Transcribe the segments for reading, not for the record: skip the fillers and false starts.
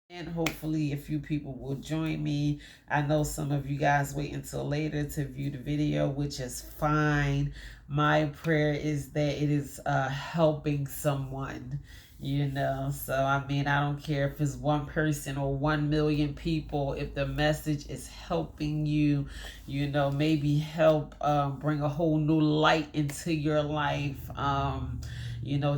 And hopefully a few people will join me. I know some of you guys wait until later to view the video, which is fine. My prayer is that it is helping someone, So, I mean, I don't care if it's one person or 1 million people. If the message is helping you, maybe help bring a whole new light into your life.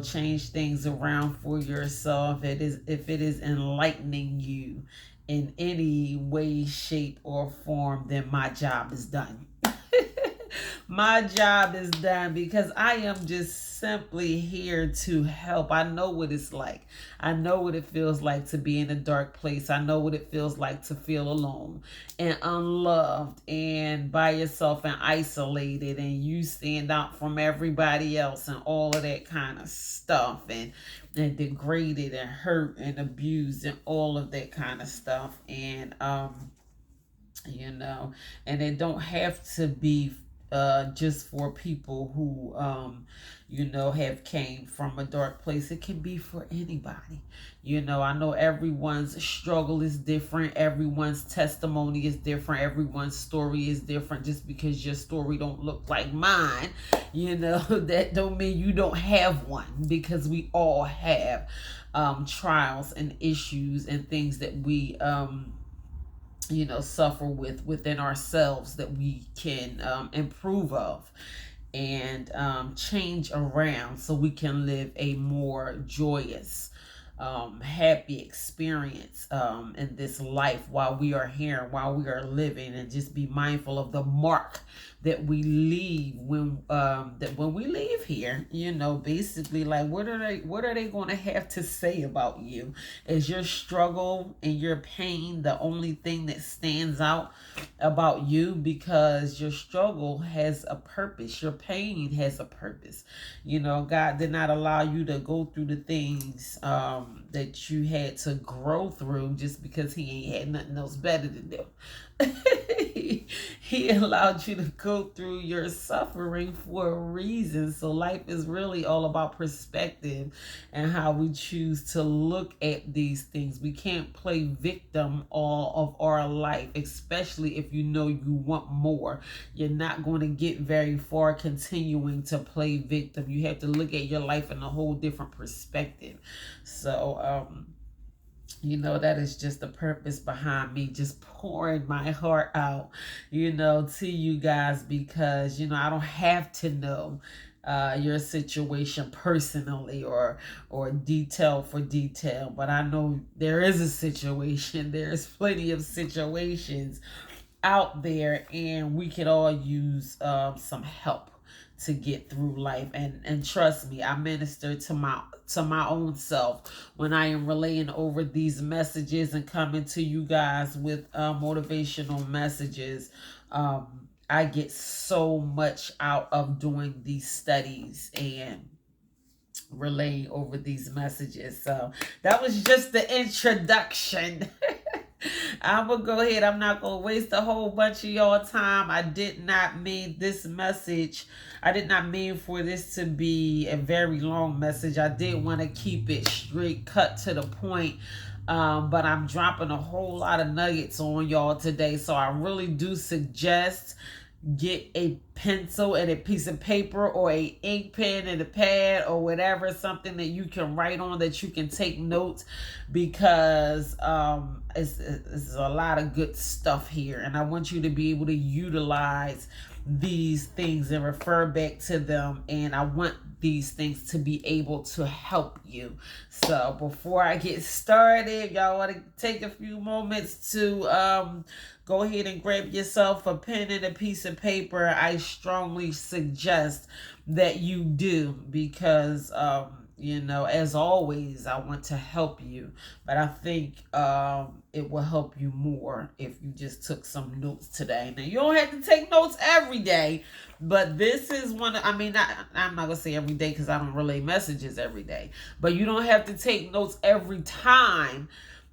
Change things around for yourself. If it is enlightening you in any way, shape, or form, then my job is done. My job is done because I am just simply here to help. I know what it's like. I know what it feels like to be in a dark place. I know what it feels like to feel alone and unloved and by yourself and isolated, and you stand out from everybody else and all of that kind of stuff, and degraded and hurt and abused and all of that kind of stuff. And it don't have to be just for people who have came from a dark place. It can be for anybody. I know everyone's struggle is different, everyone's testimony is different, everyone's story is different. Just because your story don't look like mine, that don't mean you don't have one, because we all have trials and issues and things that we suffer within ourselves, that we can improve of and change around, so we can live a more joyous, happy experience in this life while we are here, while we are living, and just be mindful of the mark that we leave when we leave here. Basically, like, what are they going to have to say about you? Is your struggle and your pain the only thing that stands out about you? Because your struggle has a purpose, your pain has a purpose. God did not allow you to go through the things that you had to grow through just because he ain't had nothing else better to do. He allowed you to go through your suffering for a reason. So life is really all about perspective and how we choose to look at these things. We can't play victim all of our life, especially if you know you want more. You're not going to get very far continuing to play victim. You have to look at your life in a whole different perspective. So, that is just the purpose behind me just pouring my heart out, to you guys, because, I don't have to know your situation personally or detail for detail, but I know there is a situation. There's plenty of situations out there, and we can all use some help to get through life. And trust me, I minister to my own self when I am relaying over these messages and coming to you guys with motivational messages. I get so much out of doing these studies and relaying over these messages. So that was just the introduction. I'm gonna go ahead. I'm not gonna waste a whole bunch of y'all time. I did not mean this message. I did not mean for this to be a very long message. I did want to keep it straight, cut to the point. But I'm dropping a whole lot of nuggets on y'all today. So I really do suggest get a pencil and a piece of paper, or a ink pen and a pad, or whatever, something that you can write on, that you can take notes, because it's a lot of good stuff here, and I want you to be able to utilize these things and refer back to them, and I want these things to be able to help you. So before I get started, y'all want to take a few moments to go ahead and grab yourself a pen and a piece of paper. I strongly suggest that you do, because as always, I want to help you, but I think it will help you more if you just took some notes today. Now, you don't have to take notes every day, but this is one. I'm not gonna say every day, because I don't relay messages every day, but you don't have to take notes every time.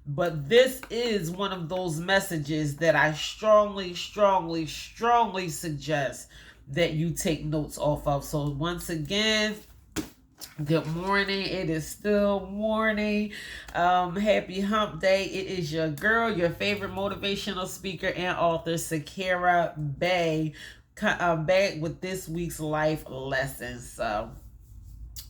But this is one of those messages that I strongly, strongly, strongly suggest that you take notes off of. So once again, Good morning. It is still morning. Happy hump day. It is your girl, your favorite motivational speaker and author, Sakira Bay, back with this week's life lesson. So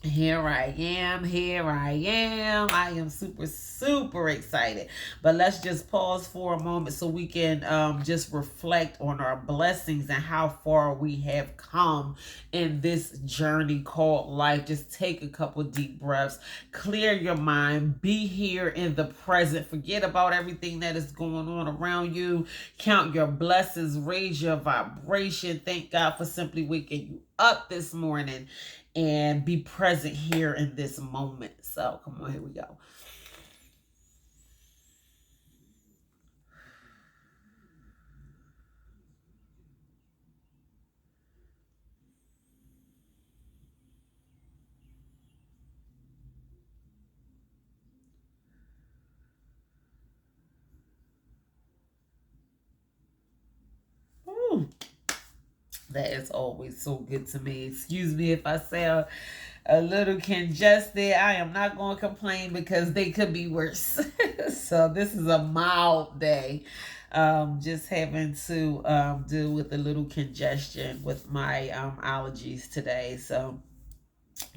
here I am. Here I am. I am super, super excited. But let's just pause for a moment so we can just reflect on our blessings and how far we have come in this journey called life. Just take a couple deep breaths, clear your mind, be here in the present. Forget about everything that is going on around you. Count your blessings, raise your vibration. Thank God for simply waking you up this morning and be present here in this moment. So come on, here we go. Ooh, that is always so good to me. Excuse me if I sound a little congested. I am not going to complain because they could be worse. So this is a mild day. Just having to deal with a little congestion with my allergies today. So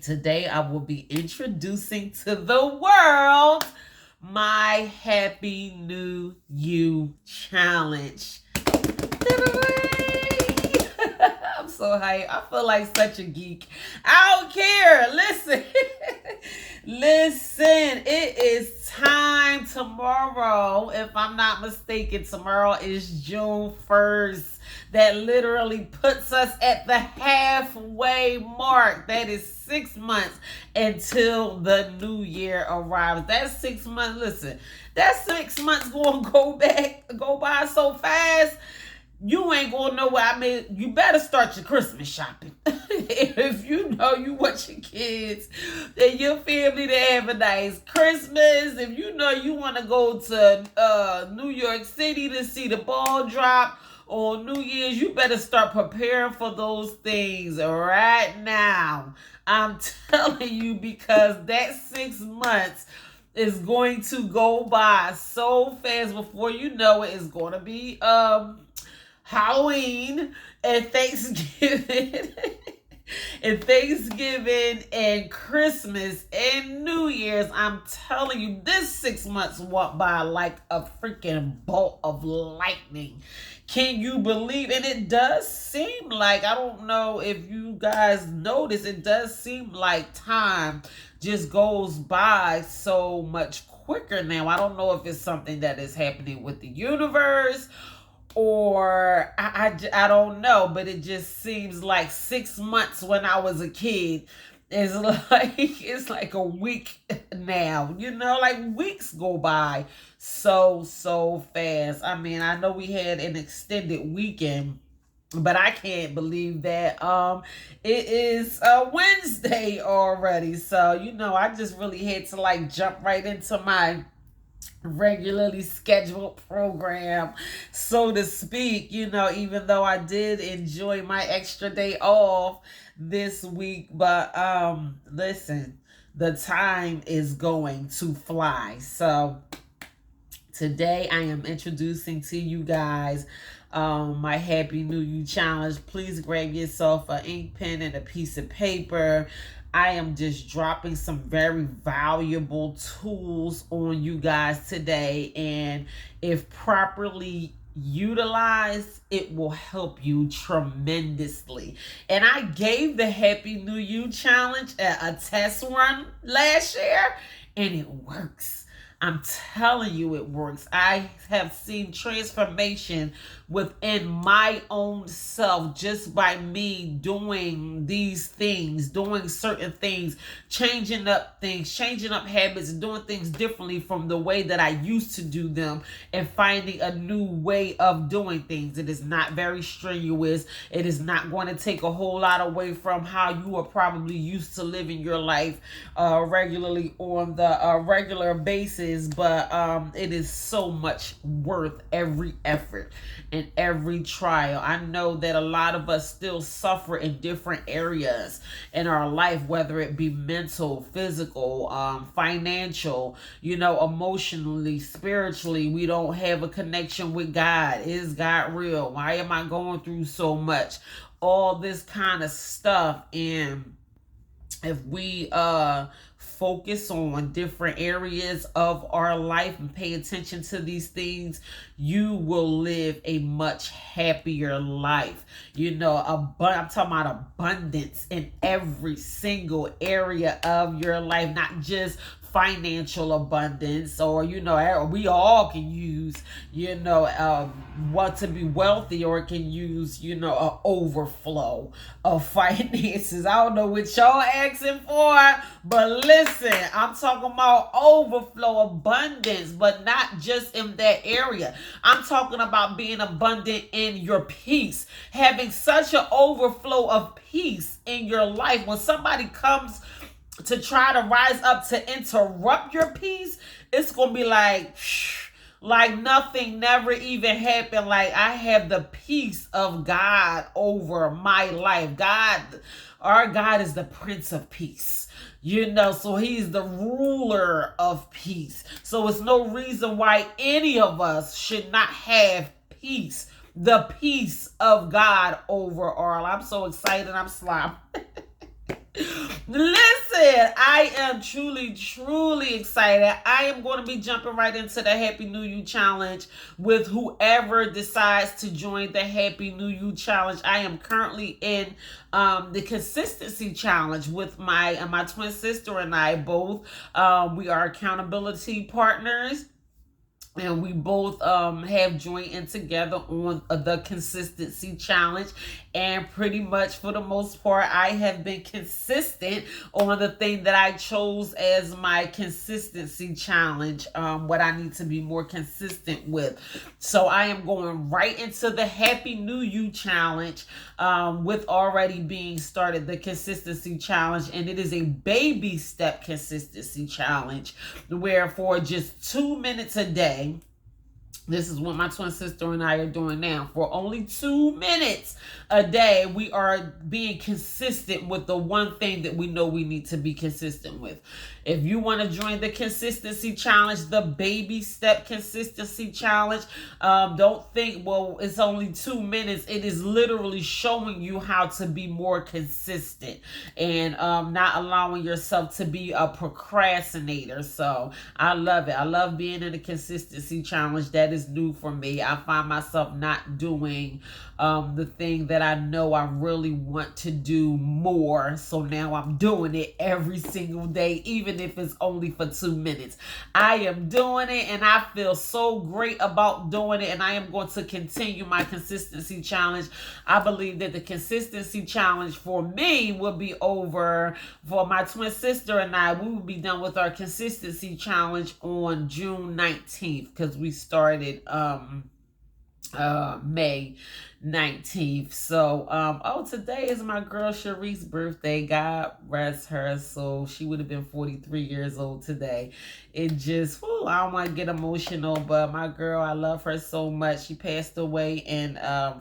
today I will be introducing to the world my Happy New You challenge. I'm so hyped. I feel like such a geek. I don't care. Listen. Listen, it is time tomorrow. If I'm not mistaken, tomorrow is June 1st. That literally puts us at the halfway mark. That is 6 months until the new year arrives. That's 6 months. Listen, that 6 months gonna go by so fast. You ain't gonna know what I mean. You better start your Christmas shopping. If you know you want your kids and your family to have a nice Christmas, if you know you want to go to New York City to see the ball drop on New Year's, you better start preparing for those things right now. I'm telling you, because that 6 months is going to go by so fast. Before you know it, it's going to be Halloween and Thanksgiving. And Thanksgiving and Christmas and New Year's. I'm telling you, this 6 months went by like a freaking bolt of lightning. Can you believe? And it does seem like, I don't know if you guys notice, it does seem like time just goes by so much quicker now. I don't know if it's something that is happening with the universe, or I don't know, but it just seems like 6 months when I was a kid is like it's like a week now. Like weeks go by so fast. I mean, I know we had an extended weekend, but I can't believe that it is Wednesday already. So I just really had to like jump right into my regularly scheduled program, so to speak. Even though I did enjoy my extra day off this week, but listen, the time is going to fly. So today I am introducing to you guys my Happy New You challenge. Please grab yourself an ink pen and a piece of paper. I am just dropping some very valuable tools on you guys today, and if properly utilized, it will help you tremendously. And I gave the Happy New You challenge a test run last year, and it works. I'm telling you, it works. I have seen transformation within my own self just by me doing these things, doing certain things, changing up things, changing up habits, and doing things differently from the way that I used to do them, and finding a new way of doing things. It is not very strenuous. It is not going to take a whole lot away from how you are probably used to living your life regularly on the regular basis. is, but it is so much worth every effort and every trial. I know that a lot of us still suffer in different areas in our life, whether it be mental, physical, financial, emotionally, spiritually. We don't have a connection with God. Is God real? Why am I going through so much? All this kind of stuff. And if we focus on different areas of our life and pay attention to these things, you will live a much happier life. I'm talking about abundance in every single area of your life, not just financial abundance, or we all can use want to be wealthy, or can use an overflow of finances. I don't know what y'all asking for, but listen, I'm talking about overflow, abundance, but not just in that area. I'm talking about being abundant in your peace, having such an overflow of peace in your life. When somebody comes to try to rise up to interrupt your peace, it's gonna be like nothing never even happened. Like, I have the peace of God over my life. Our God is the Prince of Peace. So he's the ruler of peace. So it's no reason why any of us should not have peace. The peace of God over all. I'm so excited. I'm sloppy. Listen, I am truly, truly excited. I am going to be jumping right into the Happy New You Challenge with whoever decides to join the Happy New You Challenge. I am currently in the Consistency Challenge with my twin sister and I both. We are accountability partners. And we both have joined in together on the Consistency Challenge. And pretty much for the most part, I have been consistent on the thing that I chose as my Consistency Challenge, what I need to be more consistent with. So I am going right into the Happy New You Challenge with already being started, the Consistency Challenge. And it is a baby step Consistency Challenge where for just 2 minutes a day, this is what my twin sister and I are doing now. For only 2 minutes a day, we are being consistent with the one thing that we know we need to be consistent with. If you want to join the Consistency Challenge, the Baby Step Consistency Challenge, don't think, well, it's only 2 minutes. It is literally showing you how to be more consistent and not allowing yourself to be a procrastinator. So I love it. I love being in the Consistency Challenge. That is new for me. I find myself not doing the thing that I know I really want to do more. So now I'm doing it every single day, even if it's only for 2 minutes. I am doing it and I feel so great about doing it, and I am going to continue my Consistency Challenge. I believe that the Consistency Challenge for me will be over. For my twin sister and I, we will be done with our Consistency Challenge on June 19th because we started May 19th. So today is my girl Sharice's birthday. God rest her soul. She would have been 43 years old today. It just, I don't want to get emotional, but my girl, I love her so much. She passed away in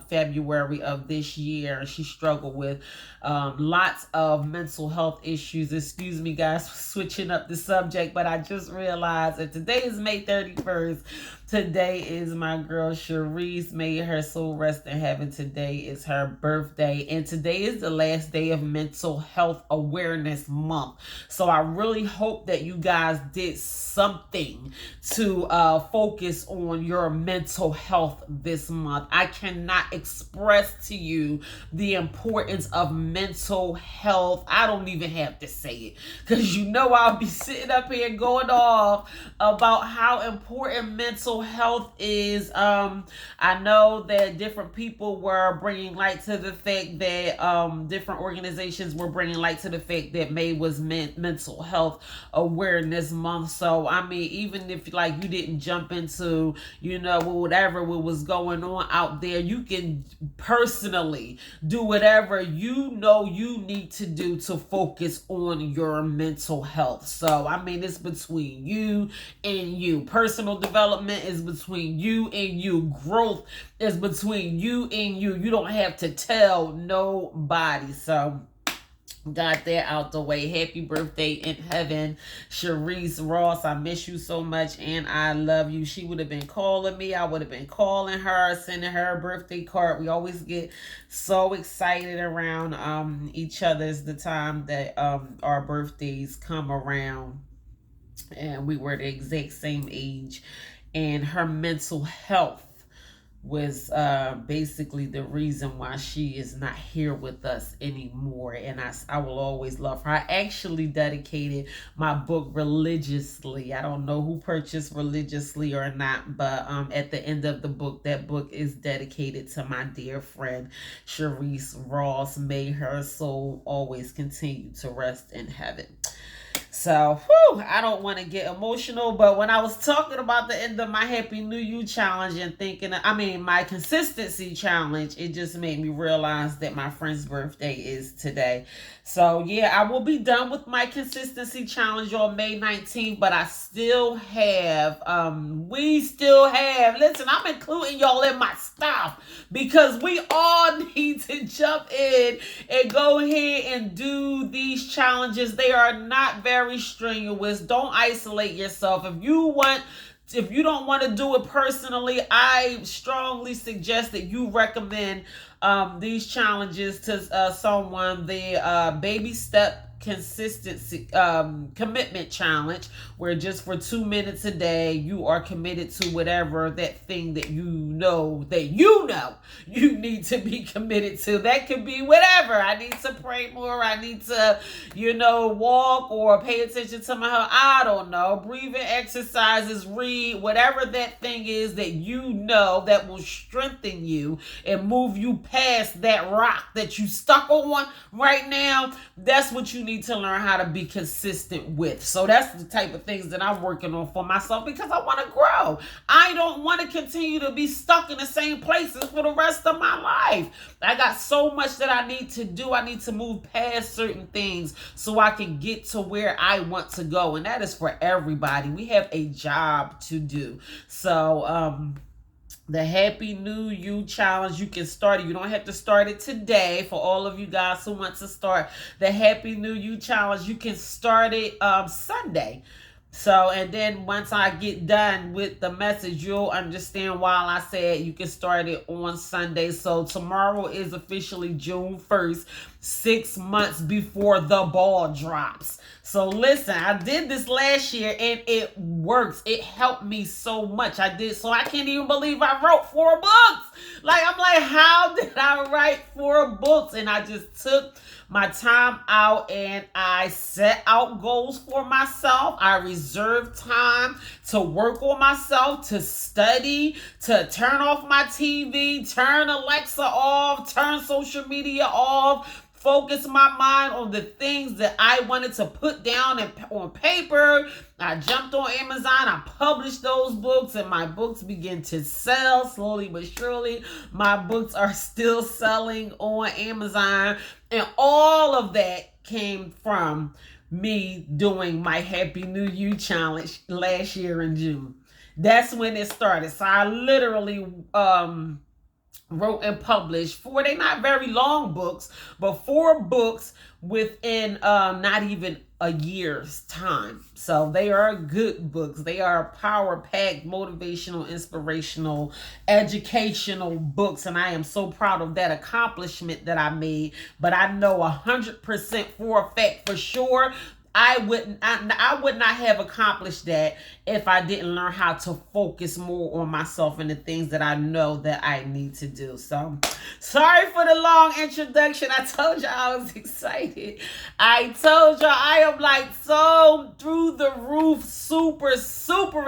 February of this year. She struggled with lots of mental health issues. Excuse me, guys, for switching up the subject, but I just realized that today is May 31st. Today is my girl Sharice. May her soul rest in heaven. Today is her birthday, and today is the last day of Mental Health Awareness Month. So I really hope that you guys did something to focus on your mental health this month. I cannot express to you the importance of mental health. I don't even have to say it, because I'll be sitting up here going off about how important mental health is. I know that different people people were bringing light to the fact that different organizations were bringing light to the fact that May was mental health awareness month. So I mean, even if like you didn't jump into, you know, whatever was going on out there, you can personally do whatever you know you need to do to focus on your mental health. So I mean, it's between you and you. Personal development is between you and you. Growth is between you and you. You don't have to tell nobody. So got that out the way. Happy birthday in heaven, Sharice Ross. I miss you so much and I love you. She would have been calling me. I would have been calling her, sending her a birthday card. We always get so excited around each other's the time that our birthdays come around. And we were the exact same age. And her mental health was basically the reason why she is not here with us anymore. And I will always love her. I actually dedicated my book religiously. I don't know who purchased religiously or not, but at the end of the book, that book is dedicated to my dear friend Sharice Ross. May her soul always continue to rest in heaven. So, I don't want to get emotional, but when I was talking about the end of my Happy New You challenge and thinking, my consistency challenge, it just made me realize that my friend's birthday is today. So, yeah, I will be done with my consistency challenge on May 19th, but I still have, listen, I'm including y'all in my stuff because we all need to jump in and go ahead and do these challenges. They are not very strenuous. Don't isolate yourself. If you don't want to do it personally, I strongly suggest that you recommend these challenges to someone. The baby step consistency commitment challenge, where just for 2 minutes a day you are committed to whatever that thing that you know you need to be committed to. That could be whatever. I need to pray more, I need to walk or pay attention to my health, I don't know, breathing exercises, read, whatever that thing is that you know that will strengthen you and move you past that rock that you stuck on right now. That's what you need to learn how to be consistent with. So that's the type of things that I'm working on for myself because I want to grow. I don't want to continue to be stuck in the same places for the rest of my life. I got so much that I need to do. I need to move past certain things so I can get to where I want to go. And that is for everybody. We have a job to do. So, the Happy New You challenge, you can start it. You don't have to start it today. For all of you guys who want to start the Happy New You challenge, you can start it Sunday. So, and then once I get done with the message, you'll understand why I said you can start it on Sunday. So tomorrow is officially June 1st, 6 months before the ball drops. So listen, I did this last year and it works. It helped me so much. I can't even believe I wrote 4 books. I'm like, how did I write 4 books? And I just took my time out and I set out goals for myself. I reserved time to work on myself, to study, to turn off my TV, turn Alexa off, turn social media off, focus my mind on the things that I wanted to put down on paper. I jumped on Amazon, I published those books, and my books begin to sell slowly but surely. My books are still selling on Amazon, and all of that came from me doing my Happy New You challenge last year in June. That's when it started. So I literally wrote and published 4, they're not very long books, but 4 books within not even a year's time. So they are good books. They are power-packed, motivational, inspirational, educational books. And I am so proud of that accomplishment that I made. But I know 100% for a fact, for sure, I would not have accomplished that if I didn't learn how to focus more on myself and the things that I know that I need to do. So sorry for the long introduction. I told y'all I was excited. I told y'all I am like so through the roof, super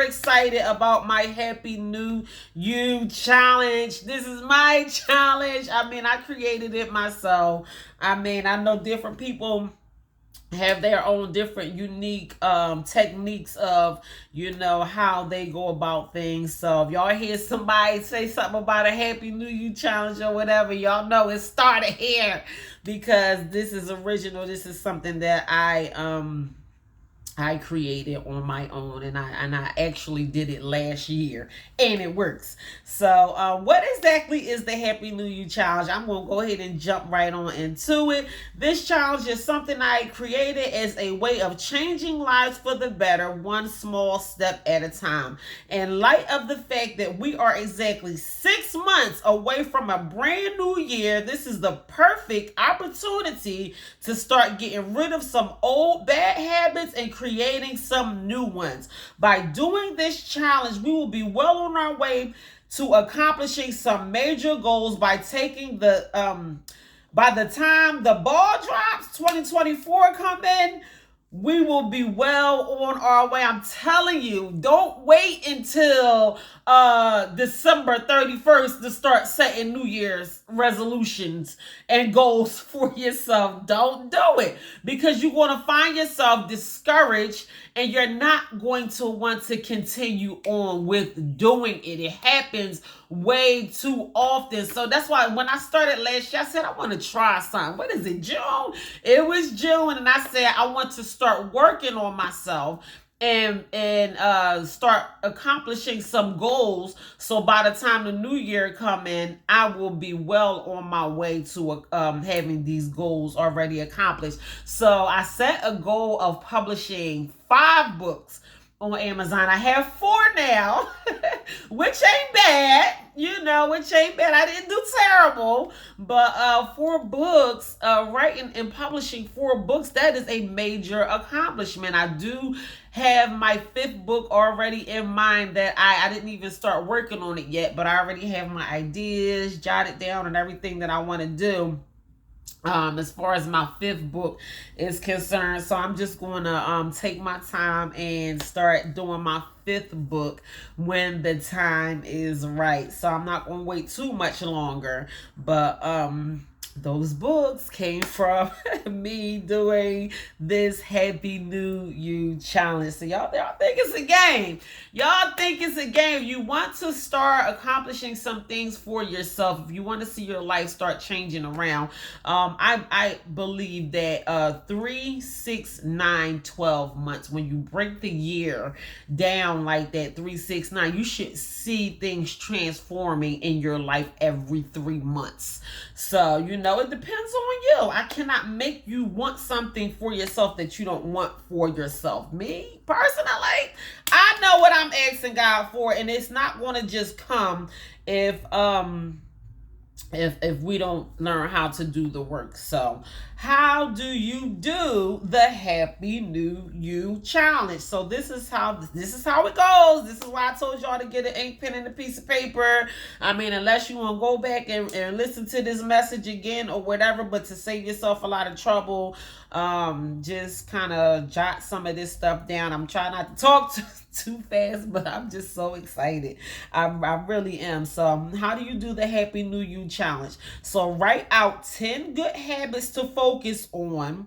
excited about my Happy New You challenge. This is my challenge. I mean, I created it myself. I mean, I know different people have their own different unique techniques of how they go about things. So if y'all hear somebody say something about a Happy New You challenge or whatever, y'all know it started here, because this is original. This is something that I created on my own, and I actually did it last year, and it works. So what exactly is the Happy New You challenge? I'm gonna go ahead and jump right on into it. This challenge is something I created as a way of changing lives for the better, one small step at a time. In light of the fact that we are exactly 6 months away from a brand new year, this is the perfect opportunity to start getting rid of some old bad habits and creating some new ones. By doing this challenge, we will be well on our way to accomplishing some major goals by taking by the time the ball drops, 2024 come in, we will be well on our way. I'm telling you, don't wait until December 31st to start setting New Year's resolutions and goals for yourself. Don't do it, because you're going to find yourself discouraged and you're not going to want to continue on with doing it. It happens way too often. So that's why when I started last year, I said I want to try something. What is it, June? It was June, and I said I want to start working on myself and start accomplishing some goals, so by the time the new year come in, I will be well on my way to having these goals already accomplished. So I set a goal of publishing 5 books on Amazon. I have 4 now, which ain't bad, which ain't bad. I didn't do terrible, but 4 books, writing and publishing 4 books, that is a major accomplishment. I do have my 5th book already in mind that I didn't even start working on it yet, but I already have my ideas jotted down and everything that I want to do as far as my 5th book is concerned. So I'm just going to take my time and start doing my 5th book when the time is right. So I'm not going to wait too much longer, but those books came from me doing this Happy New You challenge. So y'all think it's a game. Y'all think it's a game. You want to start accomplishing some things for yourself. If you want to see your life start changing around, I believe that 3, 6, 9, 12 months, when you break the year down like that, 3, 6, 9, you should see things transforming in your life every 3 months. So, it depends on you. I cannot make you want something for yourself that you don't want for yourself. Me, personally, I know what I'm asking God for, and it's not going to just come if we don't learn how to do the work. So how do you do the Happy New You challenge? So this is how it goes. This is why I told y'all to get an ink pen and a piece of paper. I mean, unless you want to go back and listen to this message again or whatever, but to save yourself a lot of trouble, just kind of jot some of this stuff down. I'm trying not to talk too fast, but I'm just so excited. I really am. So how do you do the Happy New You challenge? So write out 10 good habits to focus on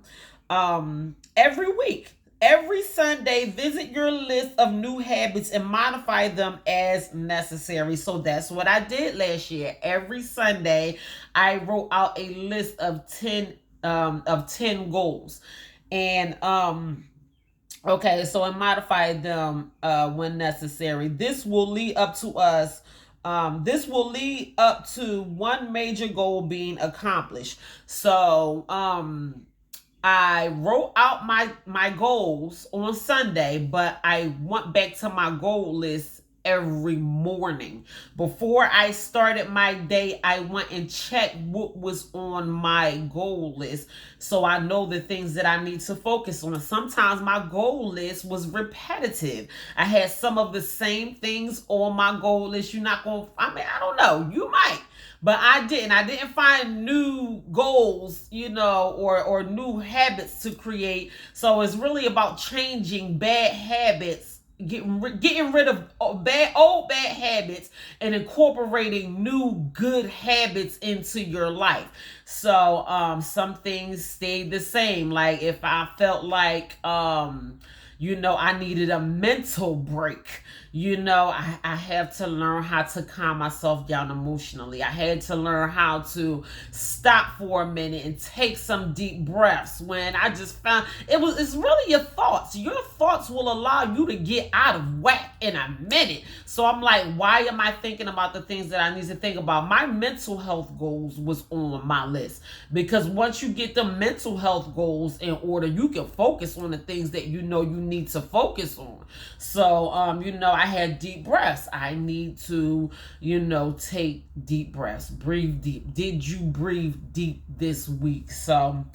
every week. Every Sunday, visit your list of new habits and modify them as necessary. So that's what I did last year. Every Sunday, I wrote out a list of 10 goals. And okay, so I modified them when necessary. This will lead up to one major goal being accomplished. So I wrote out my goals on Sunday, but I went back to my goal list every morning. Before I started my day, I went and checked what was on my goal list, so I know the things that I need to focus on. Sometimes my goal list was repetitive. I had some of the same things on my goal list. You're not going to, I don't know, you might. But I didn't find new goals, or new habits to create. So it's really about changing bad habits, getting rid of old bad habits, and incorporating new good habits into your life. So some things stayed the same. Like if I felt like I needed a mental break. I have to learn how to calm myself down emotionally. I had to learn how to stop for a minute and take some deep breaths when I just found it's really your thoughts. Your thoughts will allow you to get out of whack in a minute. So I'm like, why am I thinking about the things that I need to think about? My mental health goals was on my list, because once you get the mental health goals in order, you can focus on the things that you need to focus on. So I had deep breaths. I need to take deep breaths, breathe deep. Did you breathe deep this week? So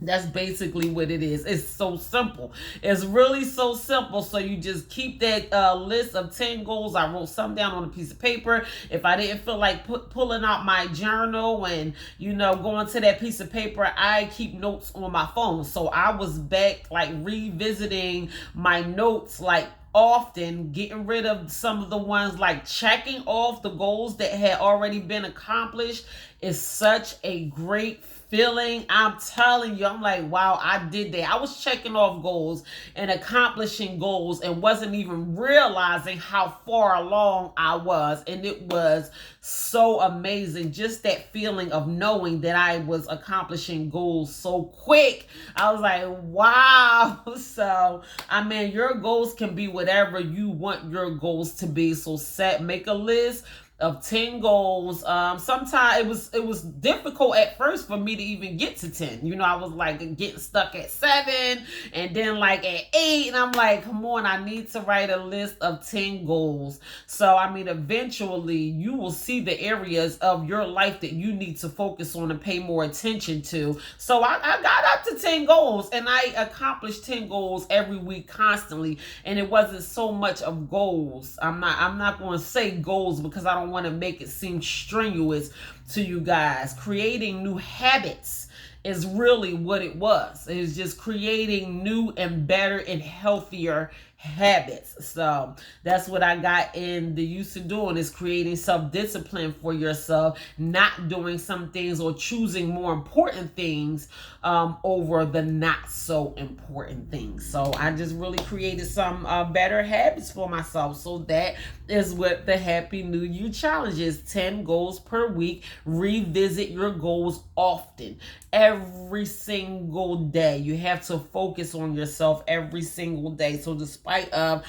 that's basically what it is. It's so simple. It's really so simple. So you just keep that list of 10 goals. I wrote some down on a piece of paper. If I didn't feel like pulling out my journal and, going to that piece of paper, I keep notes on my phone. So I was back like revisiting my notes like often, getting rid of some of the ones, like checking off the goals that had already been accomplished is such a great feeling. I'm telling you, I'm like, wow, I did that. I was checking off goals and accomplishing goals and wasn't even realizing how far along I was. And it was so amazing. Just that feeling of knowing that I was accomplishing goals so quick. I was like, wow. So, your goals can be whatever you want your goals to be. So make a list of 10 goals. Sometimes it was difficult at first for me to even get to 10. I was like getting stuck at 7 and then like at 8, and I'm like, come on, I need to write a list of 10 goals. So eventually you will see the areas of your life that you need to focus on and pay more attention to. So I got up to 10 goals, and I accomplished 10 goals every week constantly, and it wasn't so much of goals. I'm not going to say goals because I don't want to make it seem strenuous to you guys. Creating new habits is really what it was. It was just creating new and better and healthier habits. So that's what I got in the use of doing, is creating self-discipline for yourself, not doing some things or choosing more important things over the not so important things. So I just really created some better habits for myself. So that is what the Happy New You Challenge is. 10 goals per week. Revisit your goals often. Every single day. You have to focus on yourself every single day. So despite of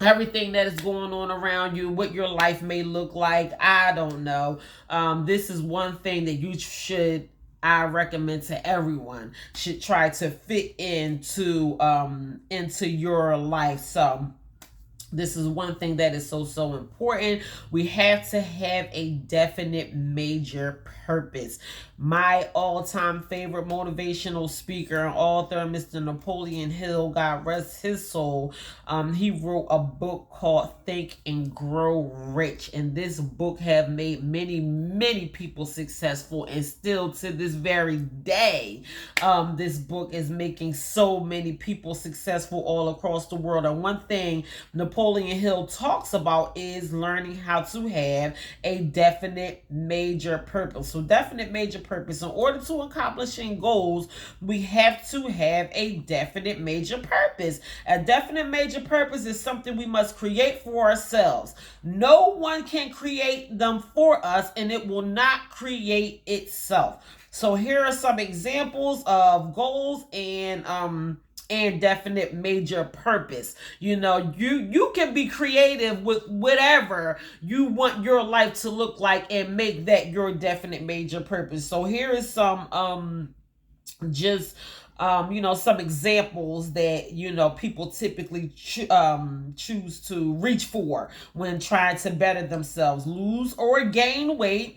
everything that is going on around you, what your life may look like, I don't know. This is one thing that I recommend to everyone should try to fit into your life. So this is one thing that is so important. We have to have a definite major purpose. My all-time favorite motivational speaker and author, Mr. Napoleon Hill, God rest his soul, he wrote a book called Think and Grow Rich. And this book have made many people successful. And still to this very day, this book is making so many people successful all across the world. And one thing Napoleon Hill talks about is learning how to have a definite major purpose. So definite major purpose. In order to accomplishing goals, we have to have a definite major purpose. A definite major purpose is something we must create for ourselves. No one can create them for us, and it will not create itself. So here are some examples of goals and definite major purpose. You can be creative with whatever you want your life to look like and make that your definite major purpose. So here is some just some examples that, people typically choose to reach for when trying to better themselves: lose or gain weight,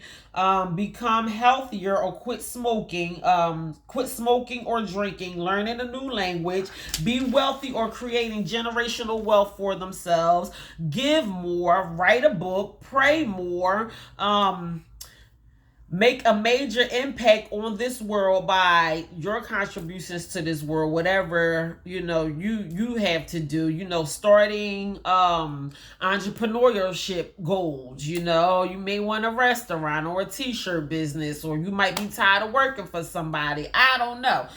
become healthier or quit smoking or drinking, learning a new language, be wealthy or creating generational wealth for themselves, give more, write a book, pray more, make a major impact on this world by your contributions to this world, whatever you have to do, starting entrepreneurship goals. You may want a restaurant or a t-shirt business, or you might be tired of working for somebody. I don't know.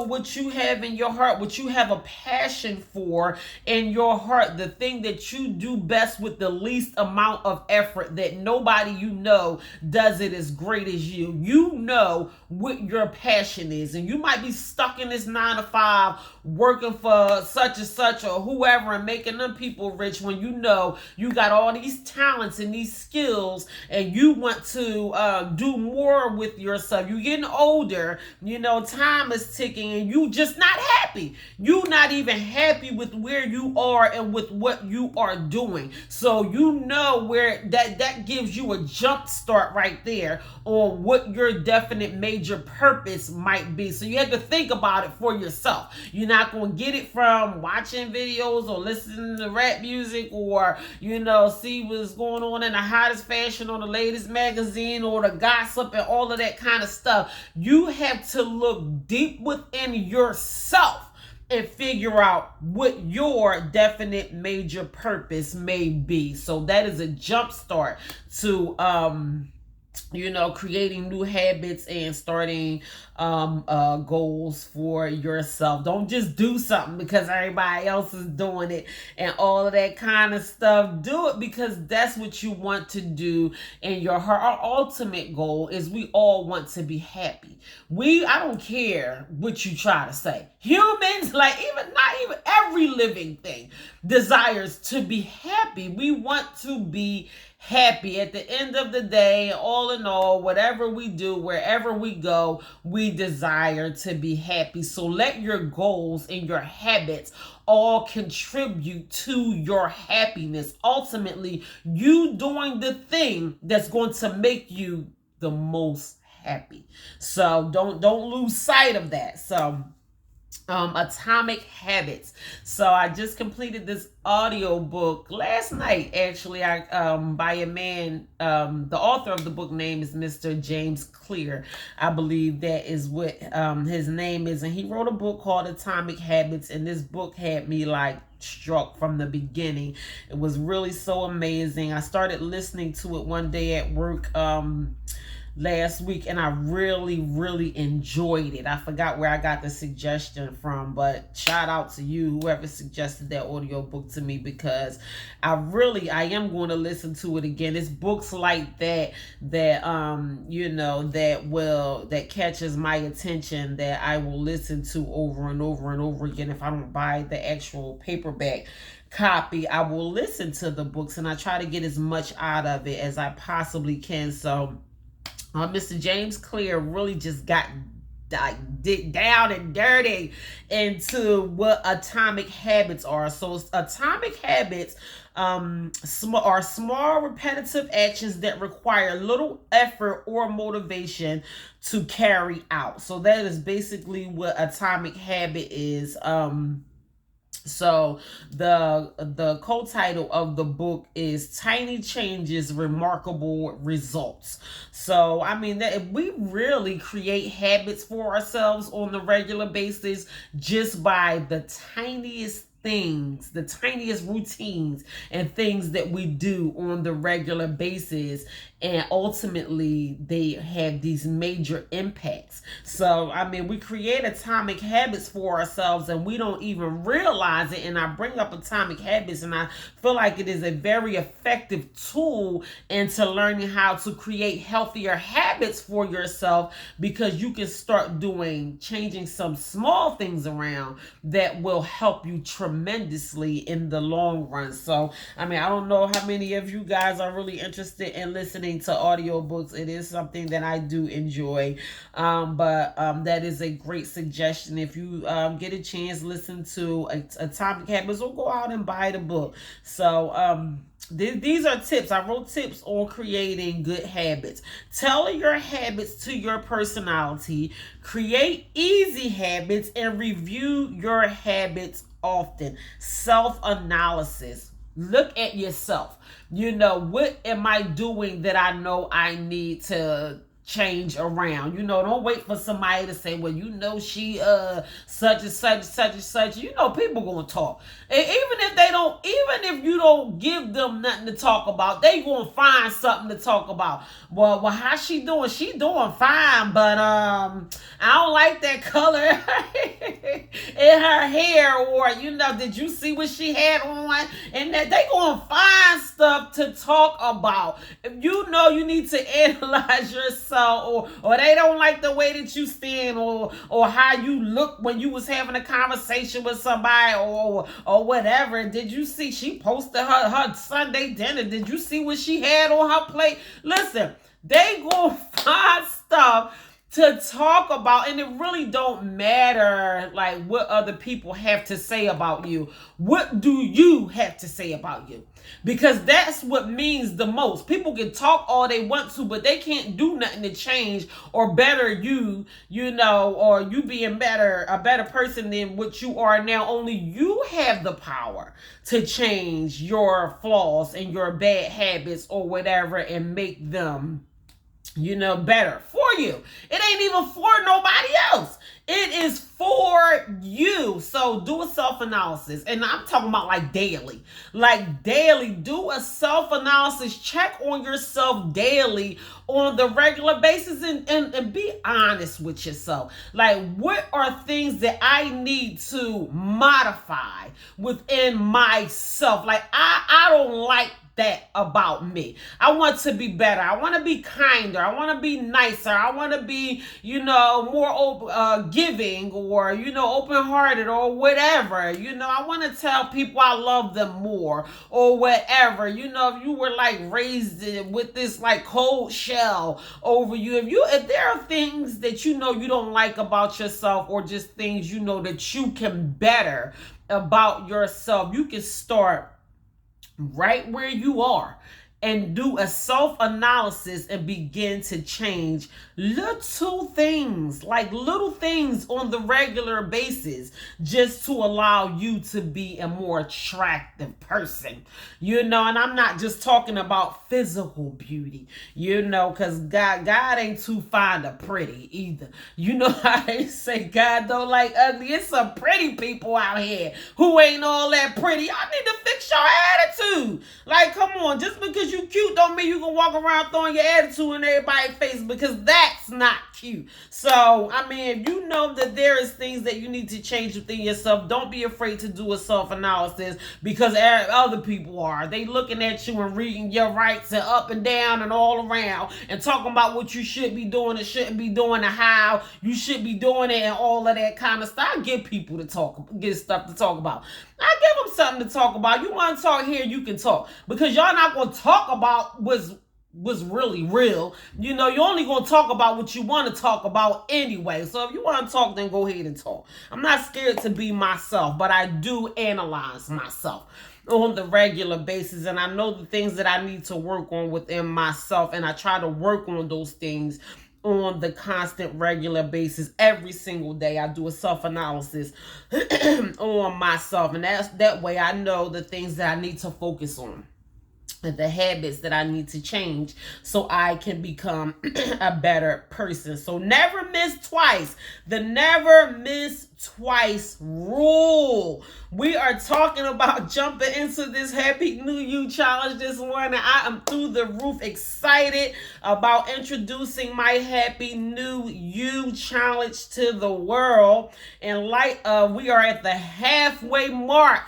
What you have in your heart, what you have a passion for in your heart, the thing that you do best with the least amount of effort, that nobody does it as great as you. You know what your passion is, and you might be stuck in this 9 to 5 working for such and such or whoever and making them people rich, when you got all these talents and these skills, and you want to do more with yourself. You're getting older, time is ticking, and you just not happy. You not even happy with where you are and with what you are doing. So where that gives you a jump start right there on what your definite major purpose might be. So you have to think about it for yourself. You're not going to get it from watching videos or listening to rap music, or see what's going on in the hottest fashion or the latest magazine or the gossip and all of that kind of stuff. You have to look deep within yourself and figure out what your definite major purpose may be. So that is a jump start to creating new habits and starting goals for yourself. Don't just do something because everybody else is doing it and all of that kind of stuff. Do it because that's what you want to do in your heart. Our ultimate goal is we all want to be happy. I don't care what you try to say. Humans, not even every living thing desires to be happy. We want to be happy at the end of the day. All in all, whatever we do, wherever we go, we desire to be happy. So let your goals and your habits all contribute to your happiness. Ultimately, you doing the thing that's going to make you the most happy. So don't lose sight of that. So Atomic Habits. So I just completed this audio book last night, actually. By a man, the author of the book name is Mr. James Clear. I believe that is what his name is, and he wrote a book called Atomic Habits, and this book had me struck from the beginning. It was really so amazing. I started listening to it one day at work last week, and I really, really enjoyed it. I forgot where I got the suggestion from, but shout out to you, whoever suggested that audio book to me, because I am going to listen to it again. It's books like that that catches my attention, that I will listen to over and over and over again. If I don't buy the actual paperback copy, I will listen to the books, and I try to get as much out of it as I possibly can. So Mr. James Clear really just got down and dirty into what atomic habits are. So atomic habits are small repetitive actions that require little effort or motivation to carry out. So that is basically what atomic habit is. So the co-title of the book is Tiny Changes, Remarkable Results. So that if we really create habits for ourselves on the regular basis, just by the tiniest things, the tiniest routines and things that we do on the regular basis, and ultimately they have these major impacts. So we create atomic habits for ourselves and we don't even realize it. And I bring up atomic habits, and I feel like it is a very effective tool into learning how to create healthier habits for yourself, because you can start changing some small things around that will help you tremendously. tremendously in the long run. So, I mean, I don't know how many of you guys are really interested in listening to audiobooks. It is something that I do enjoy. But that is a great suggestion. If you get a chance, listen to Atomic Habits or go out and buy the book. So, these are tips. I wrote tips on creating good habits. Tailor your habits to your personality. Create easy habits and review your habits often. Self-analysis. Look at yourself. What am I doing that I know I need to change around? Don't wait for somebody to say, well, she such and such and such and such. People gonna talk. And even if you don't give them nothing to talk about, they gonna find something to talk about. Well, how she doing? She doing fine, but I don't like that color in her hair, or did you see what she had on? And that they gonna find stuff to talk about. If you need to analyze yourself, or they don't like the way that you stand, or how you look when you was having a conversation with somebody, or whatever. Did you see she posted her Sunday dinner? Did you see what she had on her plate? Listen, they gonna find stuff to talk about, and it really don't matter like what other people have to say about you. What do you have to say about you? Because that's what means the most. People can talk all they want to, but they can't do nothing to change or better you, or you being a better person than what you are now. Only you have the power to change your flaws and your bad habits or whatever and make them better for you. It ain't even for nobody else. It is for you. So do a self-analysis. And I'm talking about like daily. Like daily. Do a self-analysis. Check on yourself daily on the regular basis and be honest with yourself. Like, what are things that I need to modify within myself? Like, I don't like that about me. I want to be better. I want to be kinder. I want to be nicer. I want to be, more giving, or, open-hearted, or whatever. I want to tell people I love them more, or whatever. If you were like raised with this like cold shell over you, if there are things that you don't like about yourself, or just things that you can better about yourself, you can start right where you are and do a self-analysis and begin to change little things on the regular basis, just to allow you to be a more attractive person. And I'm not just talking about physical beauty, because God ain't too fond of pretty either. How they say God don't like ugly. It's some pretty people out here who ain't all that pretty. Y'all need to fix your attitude. Like, come on, just because you cute don't mean you can walk around throwing your attitude in everybody's face, because that's not cute. So, I mean, if you know that there is things that you need to change within yourself, don't be afraid to do a self-analysis, because other people are. They looking at you and reading your rights and up and down and all around and talking about what you should be doing and shouldn't be doing and how you should be doing it and all of that kind of stuff. I get people to get stuff to talk about. I give them something to talk about. You want to talk here, you can talk, because y'all not going to talk about what's really real. You're only going to talk about what you want to talk about anyway. So if you want to talk, then go ahead and talk. I'm not scared to be myself, but I do analyze myself on the regular basis, and I know the things that I need to work on within myself, and I try to work on those things on the constant regular basis. Every single day I do a self-analysis on myself, and that way I know the things that I need to focus on, the habits that I need to change, so I can become a better person. So never miss twice. The never miss twice rule. We are talking about jumping into this Happy New You challenge this morning. I am through the roof excited about introducing my Happy New You challenge to the world. And we are at the halfway mark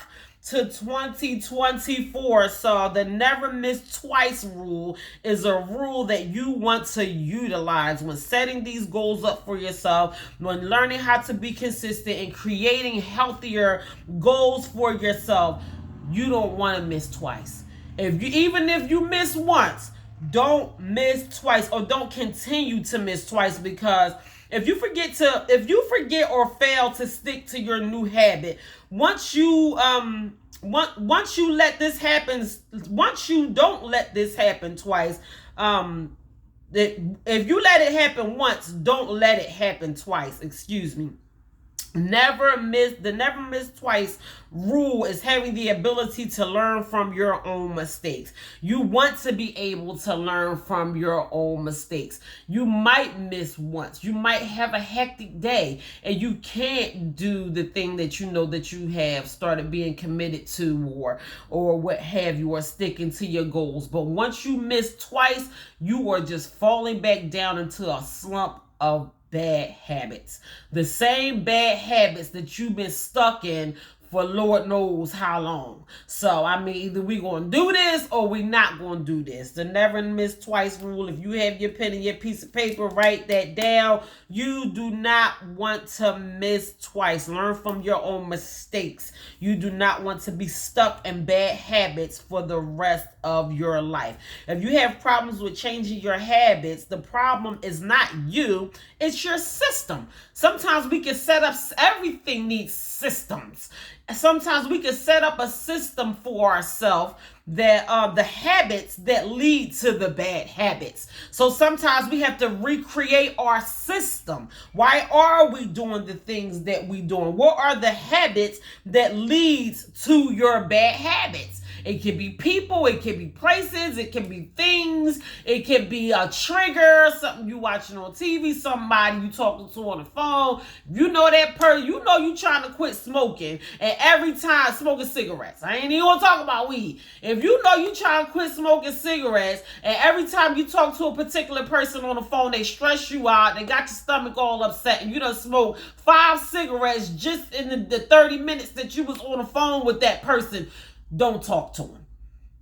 to 2024. So the never miss twice rule is a rule that you want to utilize when setting these goals up for yourself, when learning how to be consistent and creating healthier goals for yourself. You don't want to miss twice. Even if you miss once, don't miss twice, or don't continue to miss twice, because if you forget or fail to stick to your new habit, once you let this happen, once you don't let this happen twice, if you let it happen once, don't let it happen twice. Excuse me. The never miss twice rule is having the ability to learn from your own mistakes. You want to be able to learn from your own mistakes. You might miss once. You might have a hectic day and you can't do the thing that you know that you have started being committed to, or what have you, or sticking to your goals. But once you miss twice, you are just falling back down into a slump of bad habits. The same bad habits that you've been stuck in for Lord knows how long. So, I mean, either we going to do this or we not going to do this. The never miss twice rule. If you have your pen and your piece of paper, write that down. You do not want to miss twice. Learn from your own mistakes. You do not want to be stuck in bad habits for the rest of your life. If you have problems with changing your habits, the problem is not you, it's your system. Sometimes we can set up, everything needs systems. Sometimes we can set up a system for ourselves that the habits that lead to the bad habits. So sometimes we have to recreate our system. Why are we doing the things that we doing? What are the habits that leads to your bad habits? It can be people, it can be places, it can be things, it can be a trigger, something you watching on TV, somebody you talking to on the phone. You know that person, you know you trying to quit smoking, and every time smoking cigarettes. I ain't even gonna talk about weed. If you know you trying to quit smoking cigarettes, and every time you talk to a particular person on the phone, they stress you out, they got your stomach all upset, and you done smoked 5 cigarettes just in the 30 minutes that you was on the phone with that person, don't talk to him.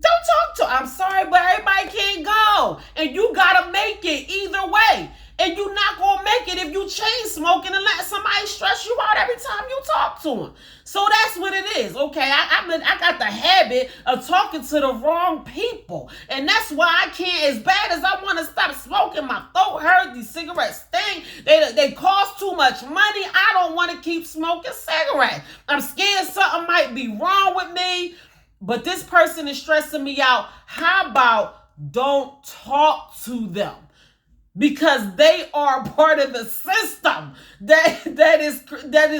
Don't talk to him. I'm sorry, but everybody can't go. And you got to make it either way. And you're not going to make it if you chain smoking and let somebody stress you out every time you talk to them. So that's what it is, okay? I got the habit of talking to the wrong people. And that's why I can't, as bad as I want to stop smoking, my throat hurt, these cigarettes stink, they cost too much money. I don't want to keep smoking cigarettes. I'm scared something might be wrong with me, but this person is stressing me out. How about don't talk to them? Because they are part of the system that is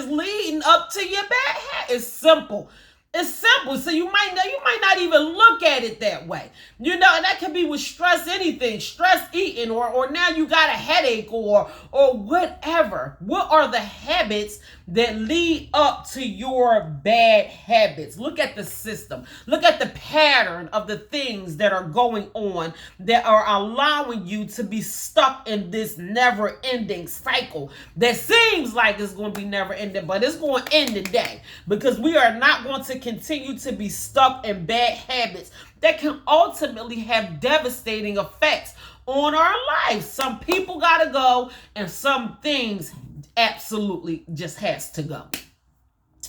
leading up to your bad habit. It's simple. It's simple. So you might not even look at it that way. You know, and that can be with stress, anything, stress eating, or now you got a headache or whatever. What are the habits that lead up to your bad habits? Look at the system. Look at the pattern of the things that are going on that are allowing you to be stuck in this never-ending cycle that seems like it's going to be never-ending, but it's going to end today, because we are not going to continue to be stuck in bad habits that can ultimately have devastating effects on our lives. Some people got to go, and some things absolutely just has to go.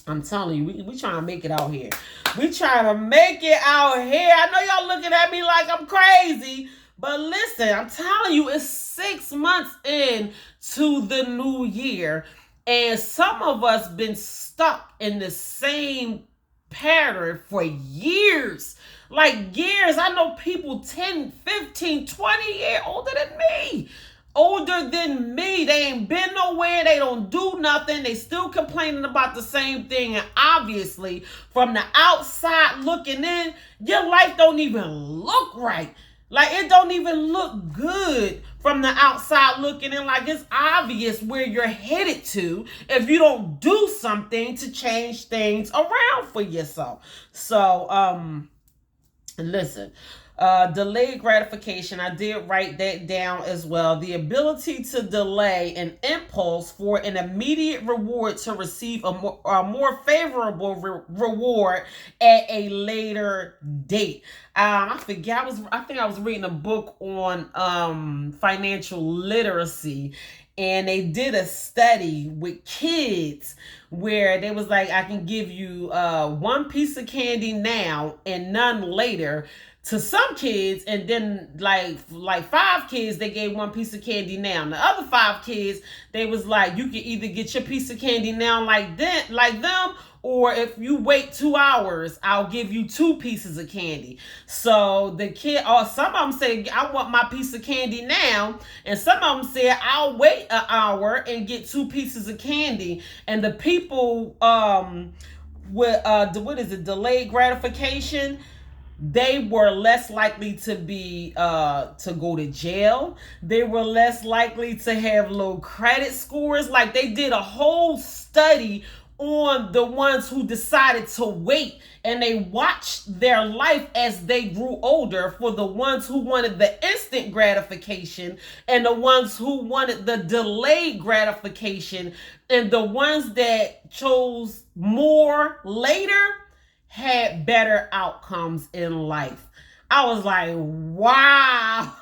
I'm telling you, we trying to make it out here. We trying to make it out here. I know y'all looking at me like I'm crazy, but listen, I'm telling you, it's 6 months in to the new year, and some of us been stuck in the same pattern for years. Like years. I know people 10, 15, 20 years older than me. They ain't been nowhere. They don't do nothing. They still complaining about the same thing. And obviously, from the outside looking in, your life don't even look right. Like, it don't even look good from the outside looking in. Like, it's obvious where you're headed to if you don't do something to change things around for yourself. So, listen. Delayed gratification. I did write that down as well. The ability to delay an impulse for an immediate reward to receive a more favorable reward at a later date. I forget. I think I was reading a book on financial literacy, and they did a study with kids where they was like, I can give you one piece of candy now and none later to some kids, and then like five kids they gave one piece of candy now. And the other five kids, they was like, you can either get your piece of candy now like them, or if you wait 2 hours, I'll give you two pieces of candy. So the kid, or some of them say, I want my piece of candy now, and some of them said, I'll wait an hour and get two pieces of candy. And the people with what is it, delayed gratification, they were less likely to be to go to jail. They were less likely to have low credit scores. Like, they did a whole study on the ones who decided to wait, and they watched their life as they grew older, for the ones who wanted the instant gratification and the ones who wanted the delayed gratification. And the ones that chose more later had better outcomes in life. I was like, wow.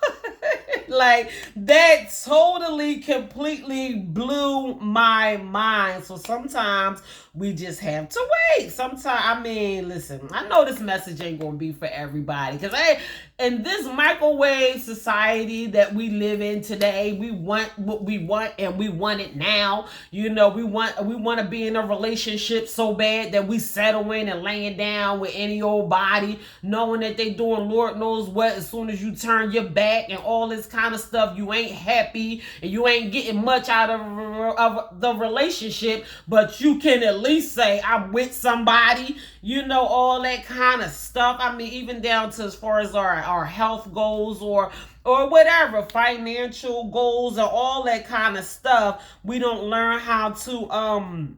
Like, that totally, completely blew my mind. So sometimes we just have to wait. Sometimes, I mean, listen, I know this message ain't going to be for everybody. Because, hey, in this microwave society that we live in today, we want what we want, and we want it now. You know, we want to be in a relationship so bad that we settle in and laying down with any old body, knowing that they doing Lord knows what. As soon as you turn your back and all this kind of stuff, you ain't happy and you ain't getting much out of the relationship, but you can at least say, I'm with somebody, you know, all that kind of stuff. I mean, even down to as far as our health goals, or whatever, financial goals, or all that kind of stuff. We don't learn how to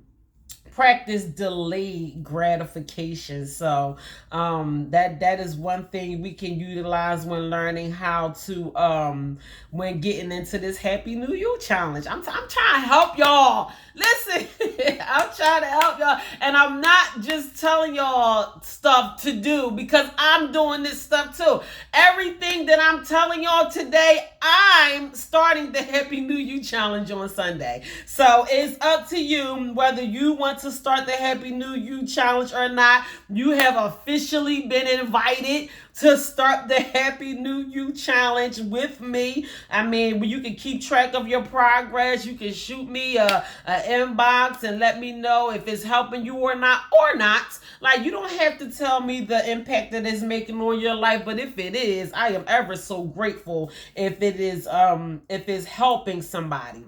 practice delayed gratification. So that is one thing we can utilize when learning how to when getting into this Happy New Year challenge. I'm trying to help y'all. Listen, I'm trying to help y'all, and I'm not just telling y'all stuff to do, because I'm doing this stuff too. Everything that I'm telling y'all today, I'm starting the Happy New Year challenge on Sunday. So it's up to you whether you want to start the Happy New Year challenge or not. You have officially been invited to start the Happy New Year challenge with me. I mean, you can keep track of your progress. You can shoot me a inbox and let me know if it's helping you or not. Like, you don't have to tell me the impact that it's making on your life, but if it is, I am ever so grateful if it is if it's helping somebody.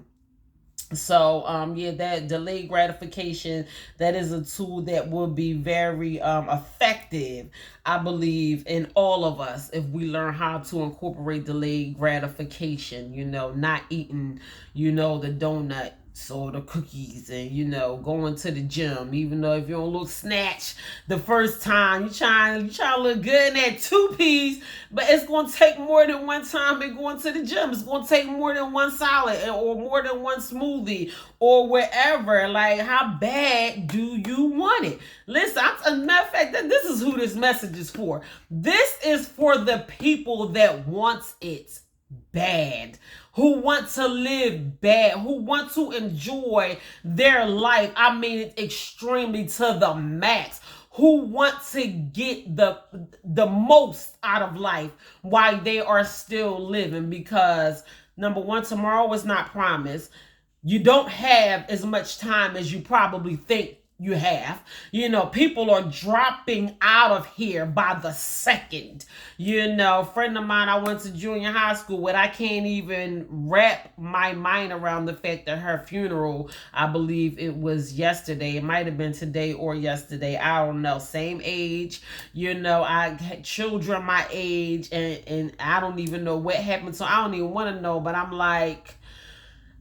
So yeah, that delayed gratification, that is a tool that will be very effective, I believe, in all of us, if we learn how to incorporate delayed gratification. You know, not eating, you know, the donut or the cookies, and, you know, going to the gym, even though if you don't look snatch the first time, you trying to look good in that two-piece, but it's going to take more than one time in going to the gym. It's going to take more than one salad, or more than one smoothie, or whatever. Like, how bad do you want it? Listen, as a matter of fact, this is who this message is for. This is for the people that wants it bad, who want to live bad, who want to enjoy their life, I mean, extremely to the max, who want to get the most out of life while they are still living. Because, number one, tomorrow is not promised. You don't have as much time as you probably think you have. You know, people are dropping out of here by the second. You know, a friend of mine I went to junior high school with, I can't even wrap my mind around the fact that her funeral, I believe it was yesterday. It might have been today or yesterday. I don't know. Same age. You know, I had children my age, and I don't even know what happened. So I don't even want to know, but I'm like,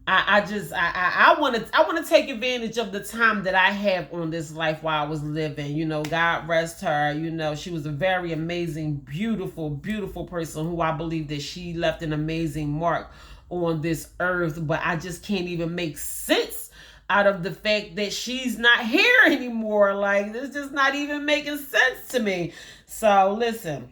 I want to take advantage of the time that I have on this life while I was living. You know, God rest her. You know, she was a very amazing, beautiful, beautiful person who I believe that she left an amazing mark on this earth. But I just can't even make sense out of the fact that she's not here anymore. Like, it's just not even making sense to me. So listen,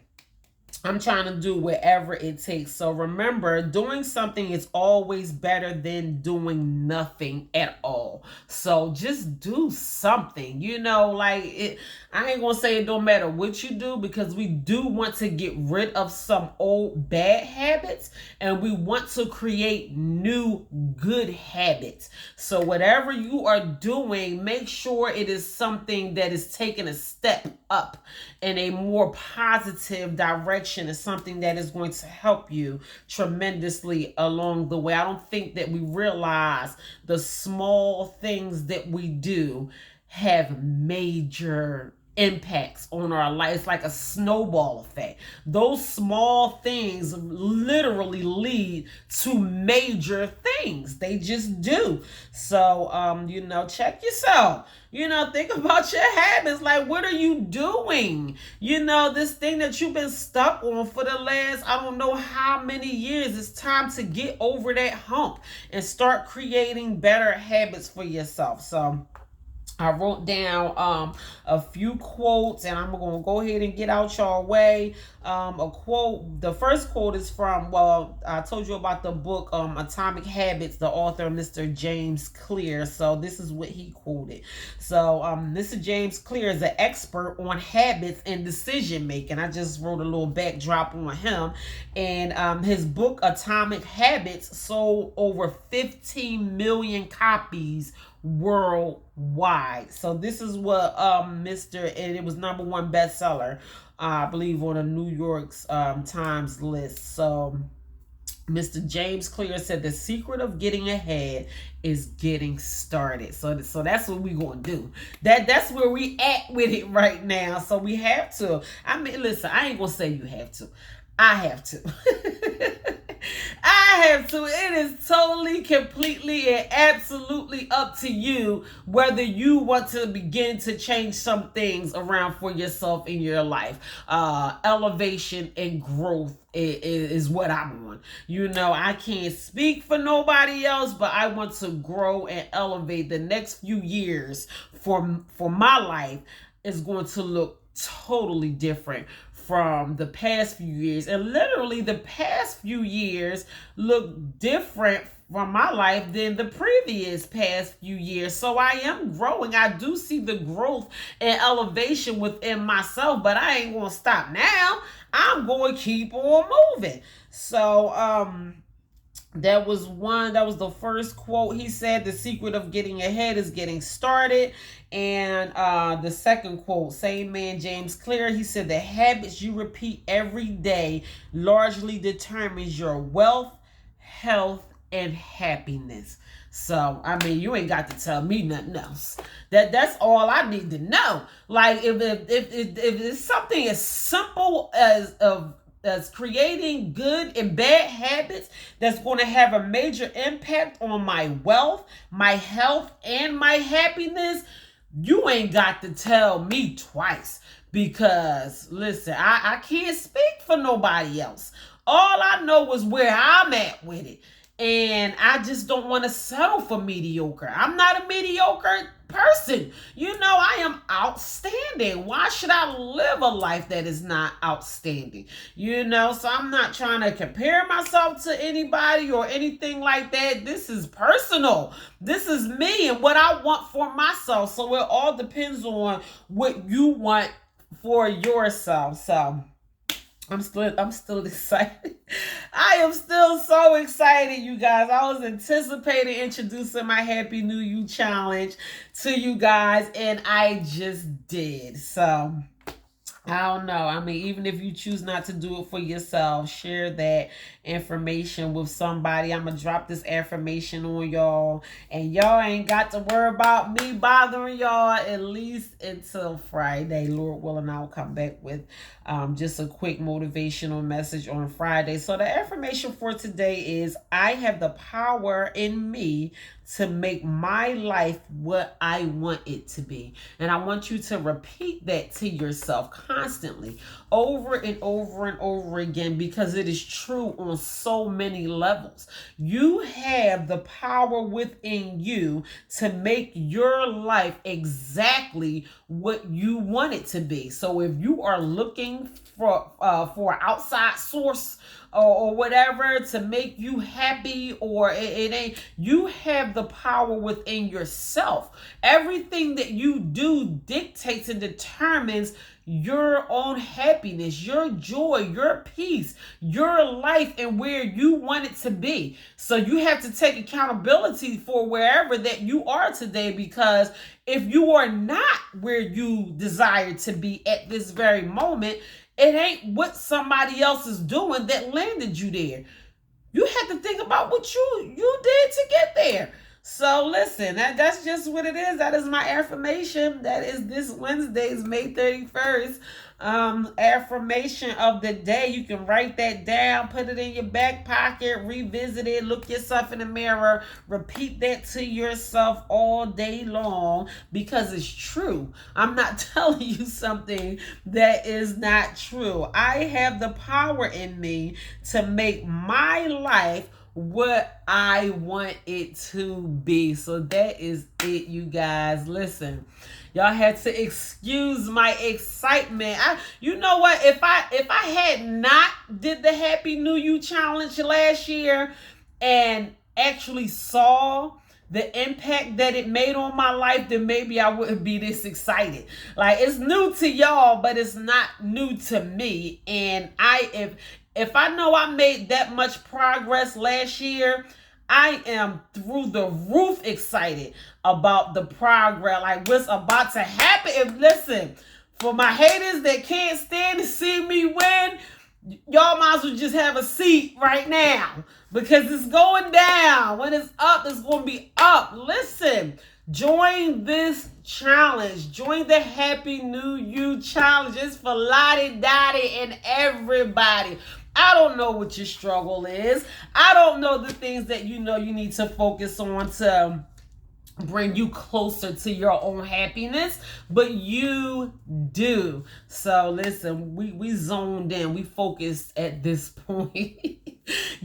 I'm trying to do whatever it takes. So remember, doing something is always better than doing nothing at all. So just do something, you know, like it. I ain't gonna say it don't matter what you do, because we do want to get rid of some old bad habits and we want to create new good habits. So whatever you are doing, make sure it is something that is taking a step up in a more positive direction. Is something that is going to help you tremendously along the way. I don't think that we realize the small things that we do have major impacts on our life. It's like a snowball effect. Those small things literally lead to major things. They just do. So you know, check yourself. You know, think about your habits. Like, what are you doing? You know, this thing that you've been stuck on for the last, I don't know how many years. It's time to get over that hump and start creating better habits for yourself. So I wrote down a few quotes, and I'm going to go ahead and get out your way. A quote, the first quote is from, well, I told you about the book Atomic Habits, the author, Mr. James Clear. So this is what he quoted. So Mr. James Clear is an expert on habits and decision making. I just wrote a little backdrop on him. And his book, Atomic Habits, sold over 15 million copies worldwide. So this is what and it was #1 bestseller, I believe, on a New York's Times list. So Mr. James Clear said the secret of getting ahead is getting started. So that's what we're going to do. That's where we at with it right now. So we have to. I mean, listen, I ain't going to say you have to. I have to. I have to. It is totally, completely, and absolutely up to you whether you want to begin to change some things around for yourself in your life. Elevation and growth is what I'm on. You know, I can't speak for nobody else, but I want to grow and elevate. The next few years for my life is going to look totally different from the past few years. And literally the past few years look different from my life than the previous past few years. So I am growing. I do see the growth and elevation within myself, but I ain't going to stop now. I'm going to keep on moving. So that was the first quote. He said the secret of getting ahead is getting started. And the second quote, same man, James Clear, he said the habits you repeat every day largely determines your wealth, health, and happiness. So, I mean, you ain't got to tell me nothing else. That's all I need to know. Like, if it's something as simple as creating good and bad habits that's going to have a major impact on my wealth, my health, and my happiness, you ain't got to tell me twice. Because, listen, I can't speak for nobody else. All I know is where I'm at with it. And I just don't want to settle for mediocre. I'm not a mediocre person. You know, I am outstanding. Why should I live a life that is not outstanding? You know, so I'm not trying to compare myself to anybody or anything like that. This is personal. This is me and what I want for myself. So it all depends on what you want for yourself. So I'm still excited. I am still so excited, you guys. I was anticipating introducing my Happy New You challenge to you guys, and I just did. So I don't know. I mean, even if you choose not to do it for yourself, share that information with somebody. I'm going to drop this affirmation on y'all. And y'all ain't got to worry about me bothering y'all at least until Friday. Lord willing, I'll come back with just a quick motivational message on Friday. So the affirmation for today is, I have the power in me to make my life what I want it to be. And I want you to repeat that to yourself constantly, over and over and over again, because it is true on so many levels. You have the power within you to make your life exactly what you want it to be. So if you are looking for an outside source or whatever to make you happy, or it ain't, you have the power within yourself. Everything that you do dictates and determines your own happiness, your joy, your peace, your life, and where you want it to be. So you have to take accountability for wherever that you are today, because if you are not where you desire to be at this very moment, it ain't what somebody else is doing that landed you there. You have to think about what you did to get there. So listen, that's just what it is. That is my affirmation. That is this Wednesday's May 31st affirmation of the day. You can write that down, put it in your back pocket, revisit it, look yourself in the mirror, repeat that to yourself all day long, because it's true. I'm not telling you something that is not true. I have the power in me to make my life what I want it to be. So that is it, you guys. Listen, y'all had to excuse my excitement. You know what? If I had not did the Happy New You challenge last year and actually saw the impact that it made on my life, then maybe I wouldn't be this excited. Like, it's new to y'all, but it's not new to me. And if I know I made that much progress last year, I am through the roof excited about the progress, like what's about to happen. If listen, for my haters that can't stand to see me win, y'all might as well just have a seat right now, because it's going down. When it's up, it's going to be up. Listen, join this challenge. Join the Happy New You challenge. It's for Lottie Dottie and everybody. I don't know what your struggle is. I don't know the things that you know you need to focus on to bring you closer to your own happiness, but you do. So listen, we zoned in, we focused at this point.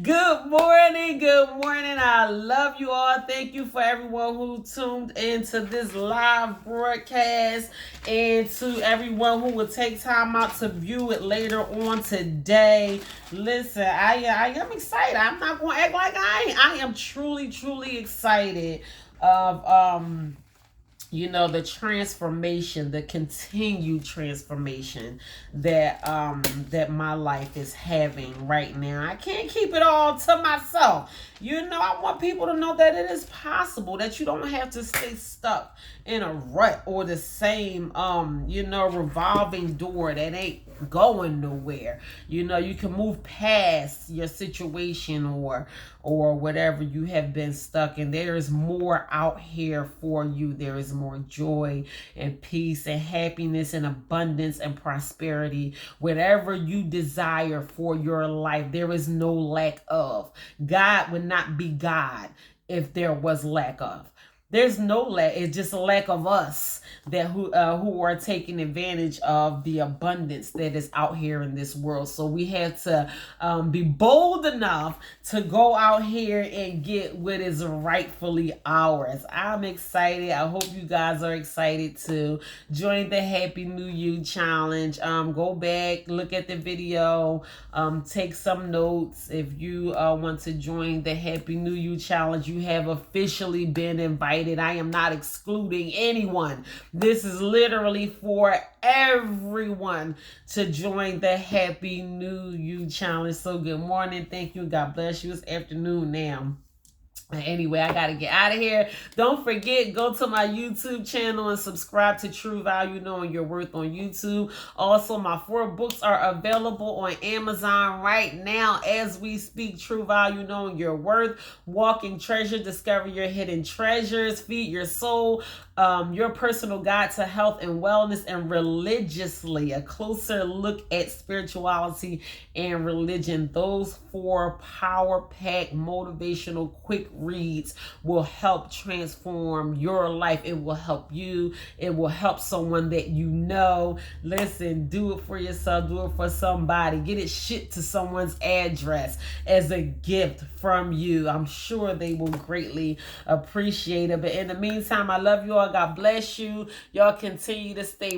Good morning, I love you all. Thank you for everyone who tuned into this live broadcast, and to everyone who will take time out to view it later on today. Listen, I am excited. I'm not going to act like I ain't. I am truly excited of the transformation, the continued transformation that that my life is having right now. I can't keep it all to myself. I want people to know that it is possible, that you don't have to stay stuck in a rut or the same revolving door that ain't going nowhere. You can move past your situation or whatever you have been stuck in. There is more out here for you. There is more joy and peace and happiness and abundance and prosperity. Whatever you desire for your life, there is no lack of. God would not be God if there was lack of. There's no lack. It's just a lack of us who are taking advantage of the abundance that is out here in this world. So we have to be bold enough to go out here and get what is rightfully ours. I'm excited. I hope you guys are excited to join the Happy New You challenge. Go back, look at the video, take some notes. If you want to join the Happy New You challenge, you have officially been invited. I am not excluding anyone. This is literally for everyone to join the Happy New You challenge. So good morning. Thank you. God bless you. It's afternoon now. Anyway, I gotta get out of here. Don't forget, go to my YouTube channel and subscribe to True Value Knowing Your Worth on YouTube. Also, my 4 books are available on Amazon right now as we speak. True Value Knowing Your Worth, Walking Treasure, Discover Your Hidden Treasures, Feed Your Soul, Your Personal Guide to Health and Wellness, and Religiously, a closer look at spirituality and religion. Those 4 power-packed, motivational, quick reads will help transform your life. It will help you. It will help someone that you know. Listen, do it for yourself. Do it for somebody. Get it shipped to someone's address as a gift from you. I'm sure they will greatly appreciate it. But in the meantime, I love you all. God bless you. Y'all continue to stay